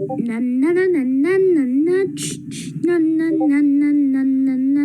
Na na na na na na na na na na na na na na.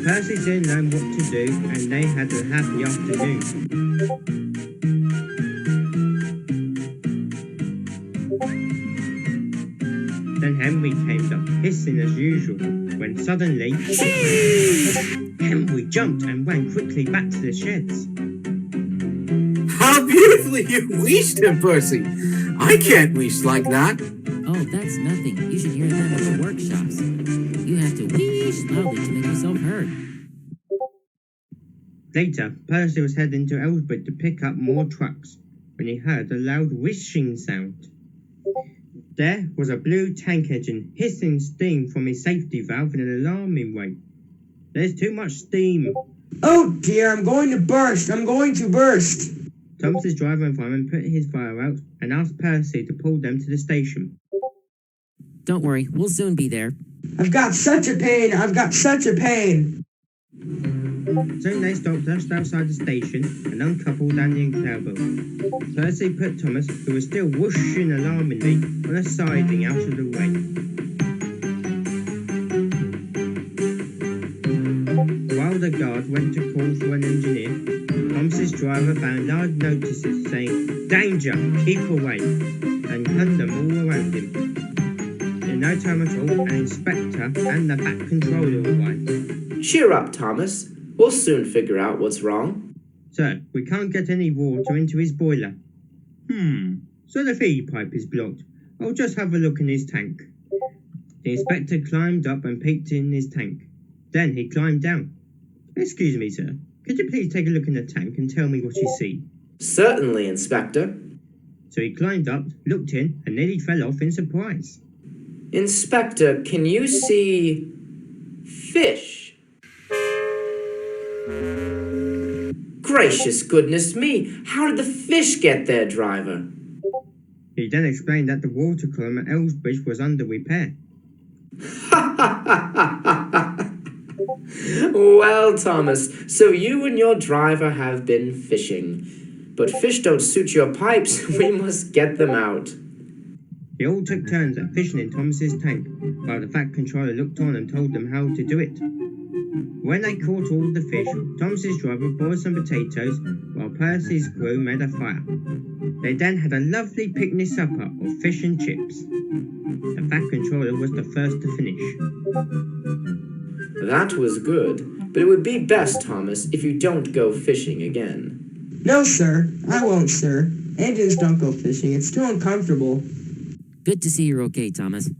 Percy didn't know what to do, and they had a happy afternoon. Then Henry came up, hissing as usual, when suddenly Henry jumped and ran quickly back to the sheds. How beautifully you wheezed him, Percy! I can't wheeze like that. Oh, that's nothing. You should hear them at the workshops. You have to wheeze loudly to make yourself heard. Later, Percy was heading to Ellsbury to pick up more trucks when he heard a loud whistling sound. There was a blue tank engine hissing steam from his safety valve in an alarming way. There's too much steam. Oh dear, I'm going to burst! I'm going to burst! Thomas's driver and fireman put his fire out and asked Percy to pull them to the station. Don't worry, we'll soon be there. I've got such a pain! I've got such a pain! Soon they stopped just outside the station and uncoupled Andy and Cowbell. Percy put Thomas, who was still whooshing alarmingly, on a siding out of the way. While the guard went to call for an engineer, Thomas's driver found large notices saying, "Danger! Keep away!" and hung them all around him. In no time at all, an inspector and the back controller arrived. Cheer up, Thomas. We'll soon figure out what's wrong. Sir, we can't get any water into his boiler. So the feed pipe is blocked. I'll just have a look in his tank. The inspector climbed up and peeked in his tank. Then he climbed down. Excuse me, sir. Could you please take a look in the tank and tell me what you see? Certainly, Inspector. So he climbed up, looked in, and nearly fell off in surprise. Inspector, can you see fish? Gracious goodness me, how did the fish get there, driver? He then explained that the water column at Ellsbury was under repair. Well, Thomas, so you and your driver have been fishing. But fish don't suit your pipes, we must get them out. They all took turns at fishing in Thomas's tank, while the fat controller looked on and told them how to do it. When they caught all the fish, Thomas's driver boiled some potatoes, while Percy's crew made a fire. They then had a lovely picnic supper of fish and chips. The fat controller was the first to finish. That was good, but it would be best, Thomas, if you don't go fishing again. No, sir. I won't, sir. Engines don't go fishing. It's too uncomfortable. Good to see you're okay, Thomas.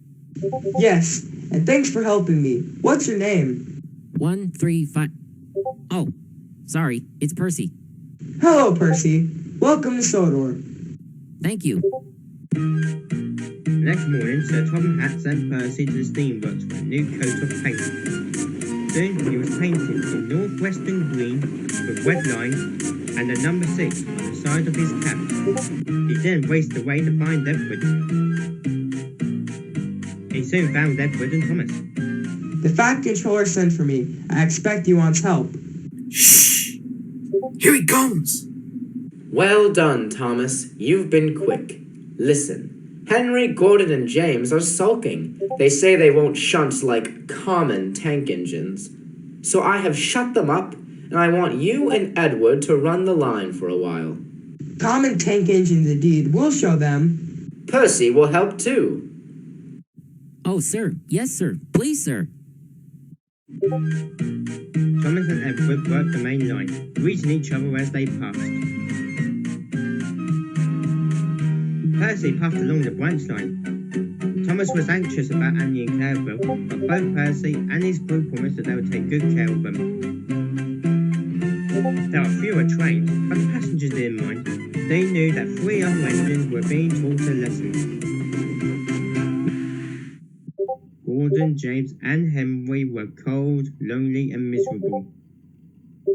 Yes, and thanks for helping me. What's your name? 135. Oh, sorry, it's Percy. Hello, Percy. Welcome to Sodor. Thank you. The next morning, Sir Tom Hat sent Percy to the steamworks for a new coat of paint. Soon he was painted in northwestern green with red lines and a number 6 on the side of his cap. He then raced away to find Edward. He soon found Edward and Thomas. The fat controller sent for me. I expect he wants help. Shh! Here he comes! Well done, Thomas. You've been quick. Listen. Henry, Gordon, and James are sulking. They say they won't shunt like common tank engines. So I have shut them up, and I want you and Edward to run the line for a while. Common tank engines indeed. We'll show them. Percy will help too. Oh, sir. Yes, sir. Please, sir. Thomas and Edward worked the main line, greeting each other as they passed. Percy puffed along the branch line. Thomas was anxious about Annie and Clarabelle, but both Percy and his crew promised that they would take good care of them. There were fewer trains, but the passengers didn't mind. They knew that 3 other engines were being taught a lesson. Gordon, James, and Henry were cold, lonely, and miserable.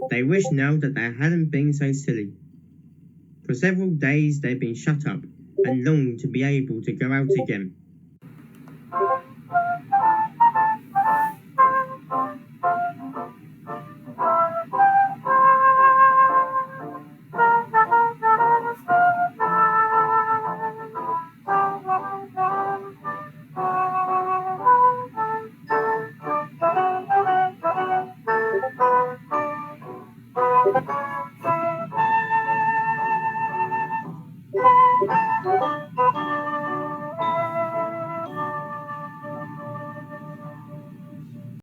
They wished now that they hadn't been so silly. For several days they'd been shut up and longed to be able to go out again.